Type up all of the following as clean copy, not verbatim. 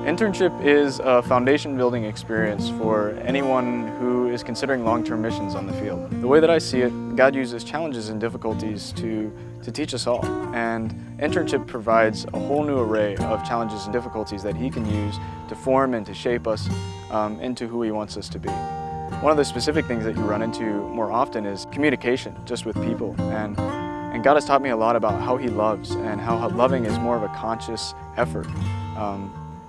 Internship is a foundation building experience for anyone who is considering long-term missions on the field. The way that I see it, God uses challenges and difficulties to teach us all. And internship provides a whole new array of challenges and difficulties that He can use to form and to shape us into who He wants us to be. One of the specific things that you run into more often is communication, just with people. And God has taught me a lot about how He loves and how loving is more of a conscious effort.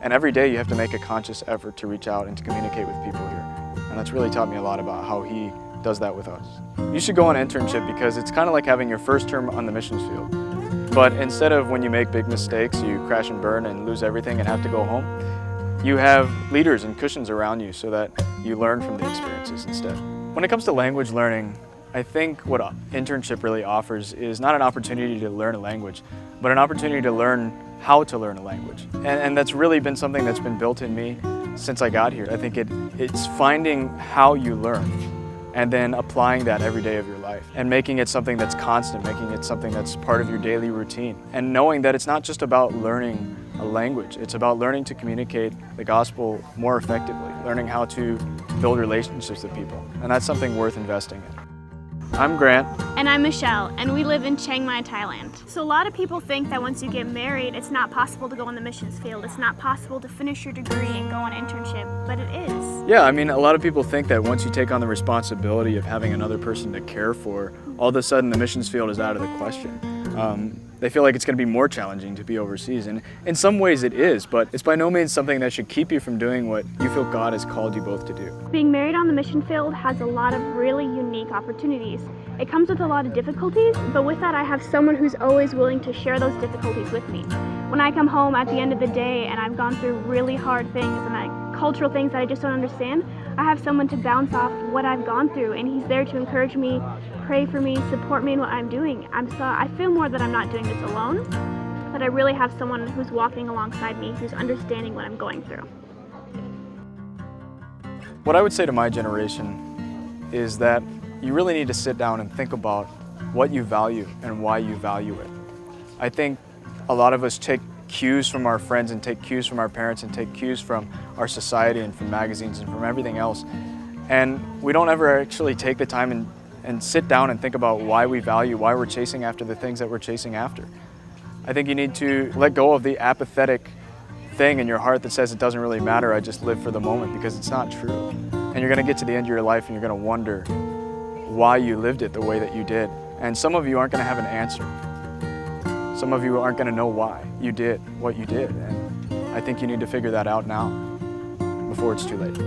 And every day you have to make a conscious effort to reach out and to communicate with people here. And that's really taught me a lot about how He does that with us. You should go on internship because it's kind of like having your first term on the missions field. But instead of when you make big mistakes, you crash and burn and lose everything and have to go home, you have leaders and cushions around you so that you learn from the experiences instead. When it comes to language learning, I think what internship really offers is not an opportunity to learn a language, but an opportunity to learn how to learn a language. And that's really been something that's been built in me since I got here. I think it's finding how you learn and then applying that every day of your life and making it something that's constant, making it something that's part of your daily routine. And knowing that it's not just about learning a language, it's about learning to communicate the gospel more effectively, learning how to build relationships with people. And that's something worth investing in. I'm Grant. And I'm Michelle, and we live in Chiang Mai, Thailand. So a lot of people think that once you get married, it's not possible to go in the missions field. It's not possible to finish your degree and go on internship, but it is. Yeah, I mean, a lot of people think that once you take on the responsibility of having another person to care for, all of a sudden the missions field is out of the question. They feel like it's going to be more challenging to be overseas, and in some ways it is, but it's by no means something that should keep you from doing what you feel God has called you both to do. Being married on the mission field has a lot of really unique opportunities. It comes with a lot of difficulties, but with that I have someone who's always willing to share those difficulties with me. When I come home at the end of the day and I've gone through really hard things and cultural things that I just don't understand, I have someone to bounce off what I've gone through, and he's there to encourage me, pray for me, support me in what I'm doing. I feel more that I'm not doing this alone, that I really have someone who's walking alongside me, who's understanding what I'm going through. What I would say to my generation is that you really need to sit down and think about what you value and why you value it. I think a lot of us take cues from our friends and take cues from our parents and take cues from our society and from magazines and from everything else. And we don't ever actually take the time and sit down and think about why we value, why we're chasing after the things that we're chasing after. I think you need to let go of the apathetic thing in your heart that says it doesn't really matter, I just live for the moment, because it's not true. And you're gonna get to the end of your life and you're gonna wonder why you lived it the way that you did. And some of you aren't gonna have an answer. Some of you aren't gonna know why you did what you did. And I think you need to figure that out now before it's too late.